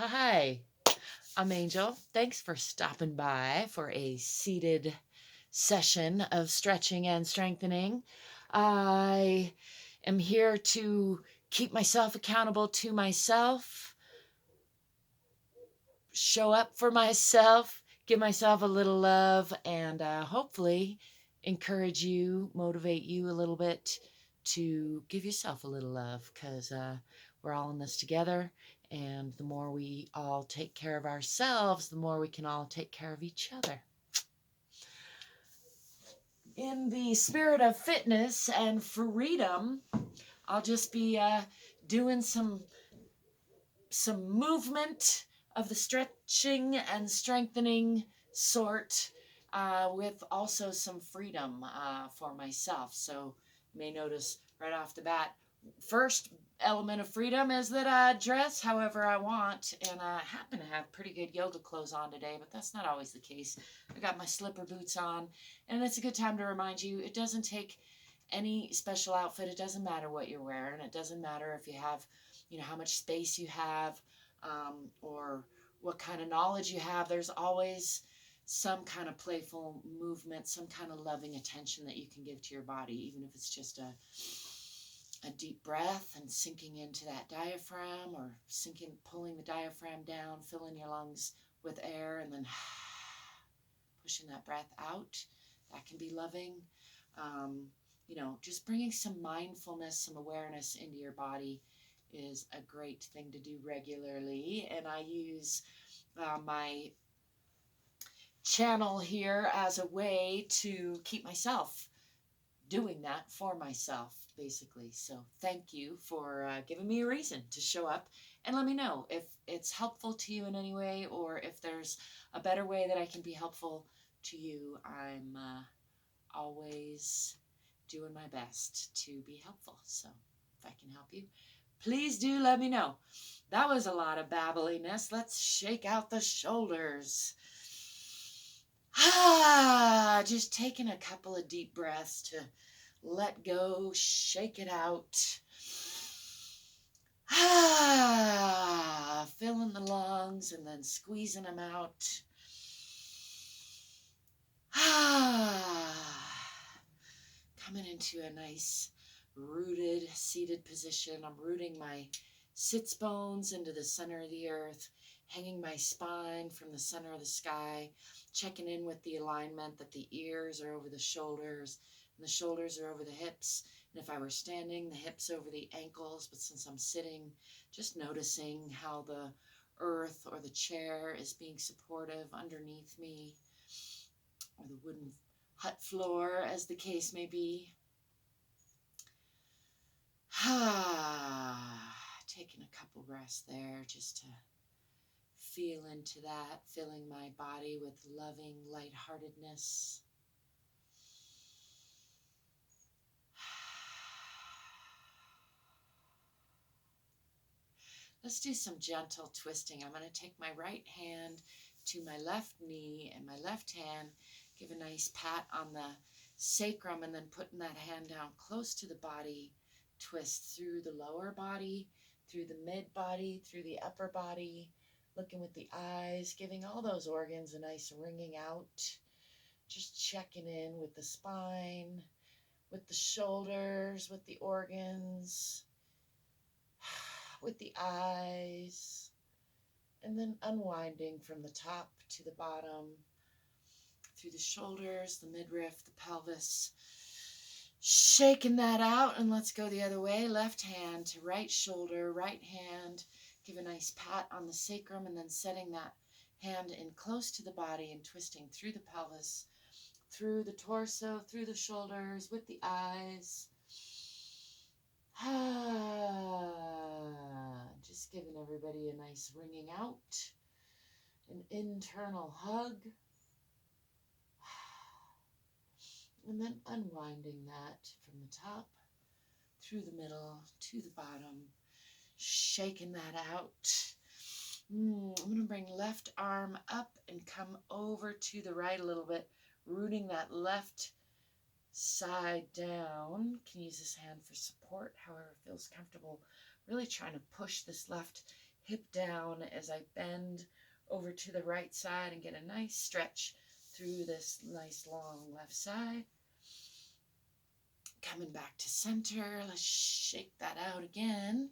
Hi, I'm Angel. Thanks for stopping by for a seated session of stretching and strengthening. I am here to keep myself accountable to myself, show up for myself, give myself a little love, and hopefully encourage you, motivate you a little bit to give yourself a little love because we're all in this together. And the more we all take care of ourselves, the more we can all take care of each other. In the spirit of fitness and freedom, I'll just be doing some movement of the stretching and strengthening sort, with also some freedom for myself. So you may notice right off the bat, first element of freedom is that I dress however I want, and I happen to have pretty good yoga clothes on today, but that's not always the case. I got my slipper boots on, and it's a good time to remind you it doesn't take any special outfit. It doesn't matter what you're wearing. It doesn't matter if you have, how much space you have, or what kind of knowledge you have. There's always some kind of playful movement, some kind of loving attention that you can give to your body, even if it's just a deep breath and sinking into that diaphragm, or pulling the diaphragm down, filling your lungs with air, and then pushing that breath out. That can be loving. Just bringing some mindfulness, some awareness into your body is a great thing to do regularly. And I use my channel here as a way to keep myself doing that for myself, basically. So thank you for giving me a reason to show up, and let me know if it's helpful to you in any way, or if there's a better way that I can be helpful to you. I'm always doing my best to be helpful. So if I can help you, please do let me know. That was a lot of babbliness. Let's shake out the shoulders. Just taking a couple of deep breaths to let go, shake it out. Filling the lungs and then squeezing them out. Coming into a nice rooted, seated position. I'm rooting my sits bones into the center of the earth, hanging my spine from the center of the sky, checking in with the alignment that the ears are over the shoulders and the shoulders are over the hips. And if I were standing, the hips over the ankles. But since I'm sitting, just noticing how the earth or the chair is being supportive underneath me, or the wooden hut floor, as the case may be. Taking a couple breaths there just to feel into that, filling my body with loving lightheartedness. Let's do some gentle twisting. I'm going to take my right hand to my left knee, and my left hand, give a nice pat on the sacrum, and then putting that hand down close to the body, twist through the lower body, through the mid body, through the upper body, looking with the eyes, giving all those organs a nice wringing out. Just checking in with the spine, with the shoulders, with the organs, with the eyes, and then unwinding from the top to the bottom, through the shoulders, the midriff, the pelvis, shaking that out. And let's go the other way. Left hand to right shoulder, right hand, give a nice pat on the sacrum, and then setting that hand in close to the body and twisting through the pelvis, through the torso, through the shoulders, with the eyes. Just giving everybody a nice wringing out, an internal hug, and then unwinding that from the top, through the middle, to the bottom, shaking that out. I'm going to bring left arm up and come over to the right a little bit, rooting that left side down. Can use this hand for support, however it feels comfortable. Really trying to push this left hip down as I bend over to the right side and get a nice stretch through this nice long left side. Coming back to center, let's shake that out again.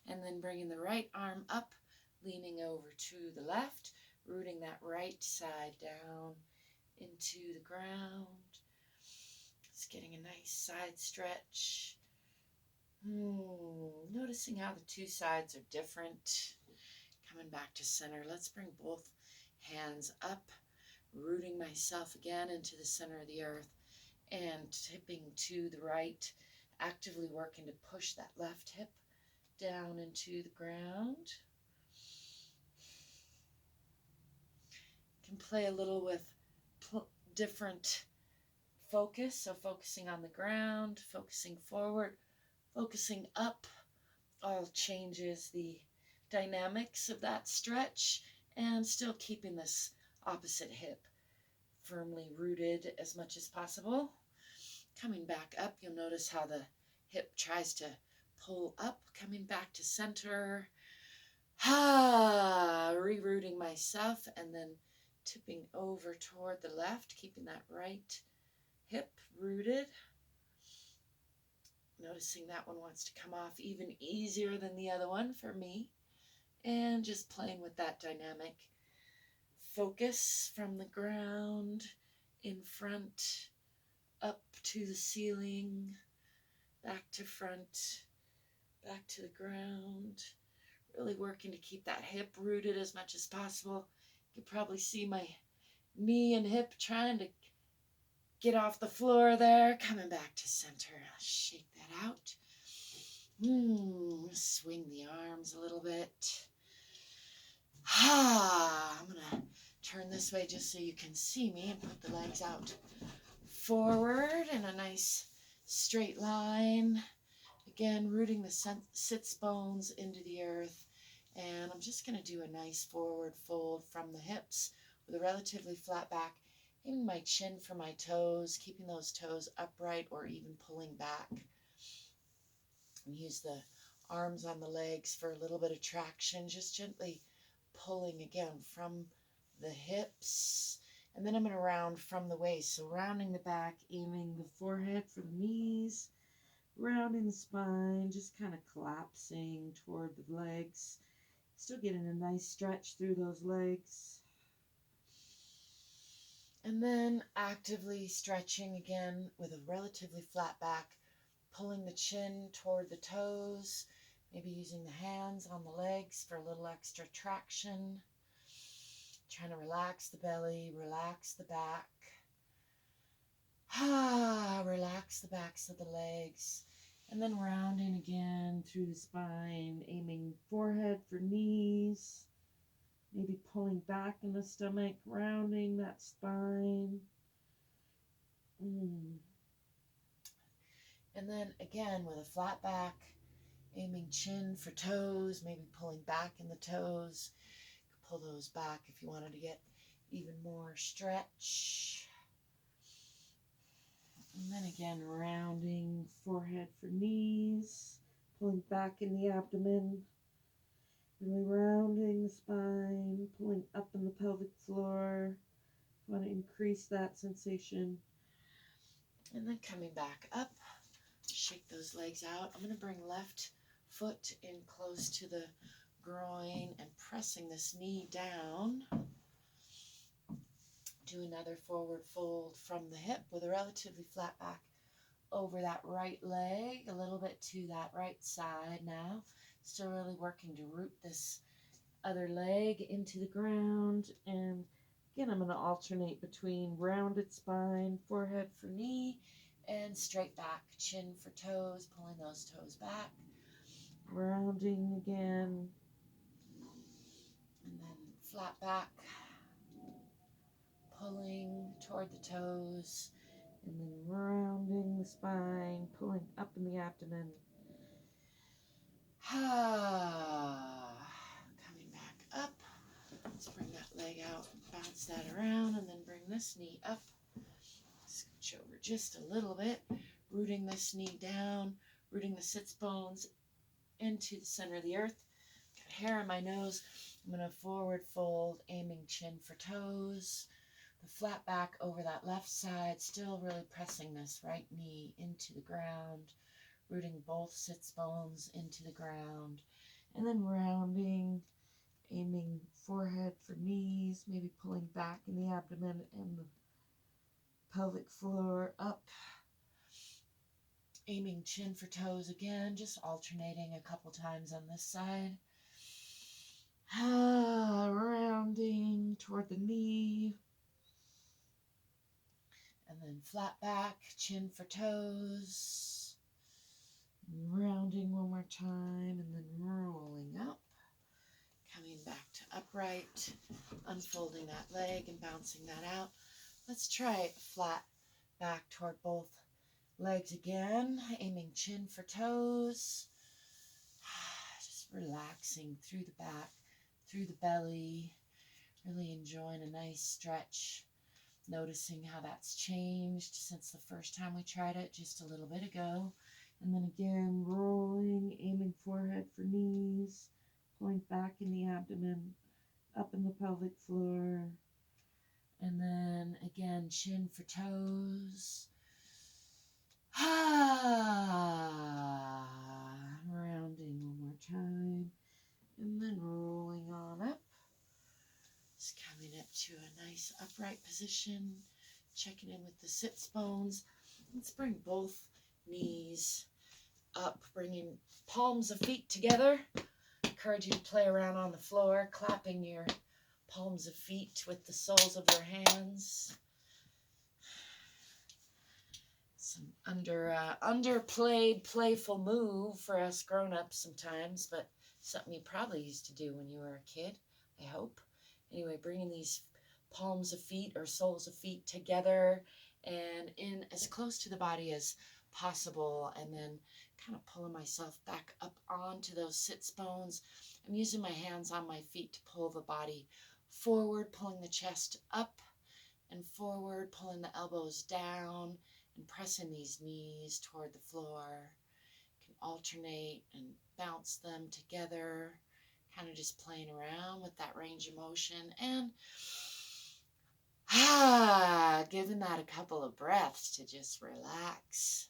And then bringing the right arm up, leaning over to the left, rooting that right side down into the ground. Just getting a nice side stretch. Noticing how the two sides are different. Coming back to center. Let's bring both hands up, rooting myself again into the center of the earth and tipping to the right, actively working to push that left hip down into the ground. Can play a little with different focus, so focusing on the ground, focusing forward, focusing up, all changes the dynamics of that stretch, and still keeping this opposite hip firmly rooted as much as possible. Coming back up, you'll notice how the hip tries to pull up, coming back to center. Rerouting myself and then tipping over toward the left, keeping that right hip rooted. Noticing that one wants to come off even easier than the other one for me. And just playing with that dynamic. Focus from the ground, in front, up to the ceiling, back to front, back to the ground. Really working to keep that hip rooted as much as possible. You can probably see my knee and hip trying to get off the floor there. Coming back to center. Shake that out. Swing the arms a little bit. I'm going to turn this way just so you can see me and put the legs out forward in a nice straight line. Again, rooting the sits bones into the earth. And I'm just going to do a nice forward fold from the hips with a relatively flat back, aiming my chin for my toes, keeping those toes upright or even pulling back. And use the arms on the legs for a little bit of traction, just gently pulling again from the hips. And then I'm going to round from the waist. So rounding the back, aiming the forehead for the knees, rounding the spine, just kind of collapsing toward the legs. Still getting a nice stretch through those legs. And then actively stretching again with a relatively flat back, pulling the chin toward the toes, maybe using the hands on the legs for a little extra traction. Trying to relax the belly, relax the back. Relax the backs of the legs. And then rounding again through the spine, aiming forehead for knees. Maybe pulling back in the stomach, rounding that spine. And then again with a flat back, aiming chin for toes, maybe pulling back in the toes. Pull those back if you wanted to get even more stretch. And then again, rounding forehead for knees, pulling back in the abdomen, really rounding the spine, pulling up in the pelvic floor. You want to increase that sensation. And then coming back up, shake those legs out. I'm going to bring left foot in close to the groin and pressing this knee down. Do another forward fold from the hip with a relatively flat back over that right leg, a little bit to that right side now. Still really working to root this other leg into the ground. And again, I'm going to alternate between rounded spine, forehead for knee, and straight back, chin for toes, pulling those toes back. Rounding again. And then flat back, pulling toward the toes, and then rounding the spine, pulling up in the abdomen. Coming back up. Let's bring that leg out, bounce that around, and then bring this knee up. Scooch over just a little bit, rooting this knee down, rooting the sits bones into the center of the earth. hair in my nose. I'm going to forward fold, aiming chin for toes. The flat back over that left side, still really pressing this right knee into the ground, rooting both sits bones into the ground, and then rounding, aiming forehead for knees, maybe pulling back in the abdomen and the pelvic floor up, aiming chin for toes again, just alternating a couple times on this side. Rounding toward the knee, and then flat back, chin for toes, rounding one more time, and then rolling up, coming back to upright, unfolding that leg and bouncing that out. Let's try flat back toward both legs again, aiming chin for toes, just relaxing through the back, through the belly, really enjoying a nice stretch, noticing how that's changed since the first time we tried it just a little bit ago. And then again, rolling, aiming forehead for knees, pulling back in the abdomen, up in the pelvic floor. And then again, chin for toes. Rounding one more time. And then rolling on up. Just coming up to a nice upright position. Checking in with the sits bones. Let's bring both knees up, bringing palms of feet together. Encourage you to play around on the floor, clapping your palms of feet with the soles of your hands. Some underplayed, playful move for us grown-ups sometimes, but something you probably used to do when you were a kid, I hope. Anyway, bringing these palms of feet or soles of feet together and in as close to the body as possible, and then kind of pulling myself back up onto those sits bones. I'm using my hands on my feet to pull the body forward, pulling the chest up and forward, pulling the elbows down and pressing these knees toward the floor. You can alternate and bounce them together, kind of just playing around with that range of motion, and giving that a couple of breaths to just relax.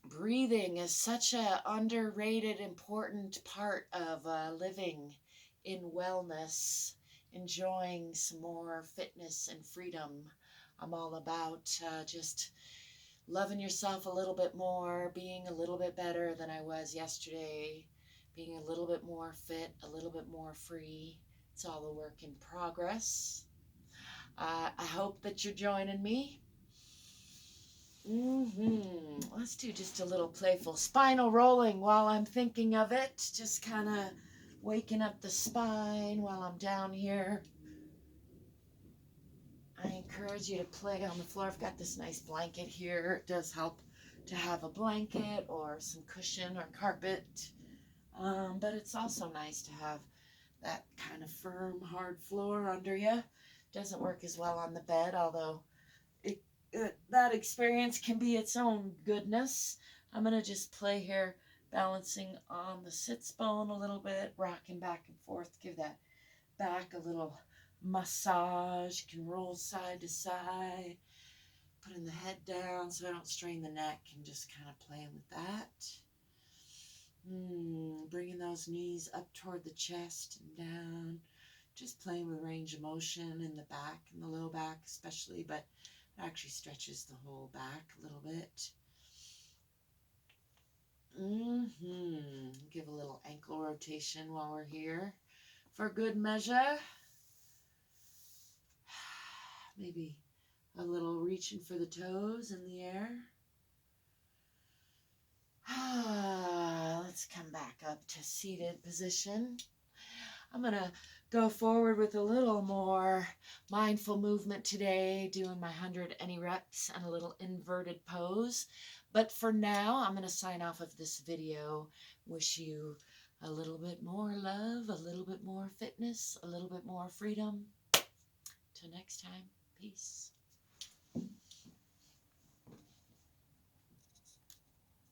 Breathing is such an underrated, important part of living in wellness, enjoying some more fitness and freedom. I'm all about just loving yourself a little bit more, being a little bit better than I was yesterday, being a little bit more fit, a little bit more free. It's all a work in progress. I hope that you're joining me. Let's do just a little playful spinal rolling while I'm thinking of it. Just kind of waking up the spine while I'm down here. I encourage you to play on the floor. I've got this nice blanket here. It does help to have a blanket or some cushion or carpet. But it's also nice to have that kind of firm, hard floor under you. Doesn't work as well on the bed, although that experience can be its own goodness. I'm going to just play here, balancing on the sits bone a little bit, rocking back and forth, give that back a little massage. You can roll side to side, putting the head down so I don't strain the neck, and just kind of playing with that. Bringing those knees up toward the chest and down, just playing with range of motion in the back and the low back especially, but it actually stretches the whole back a little bit. Give a little ankle rotation while we're here for good measure. Maybe a little reaching for the toes in the air. Let's come back up to seated position. I'm going to go forward with a little more mindful movement today, doing my 100 any reps and a little inverted pose. But for now, I'm going to sign off of this video. Wish you a little bit more love, a little bit more fitness, a little bit more freedom. Till next time, peace.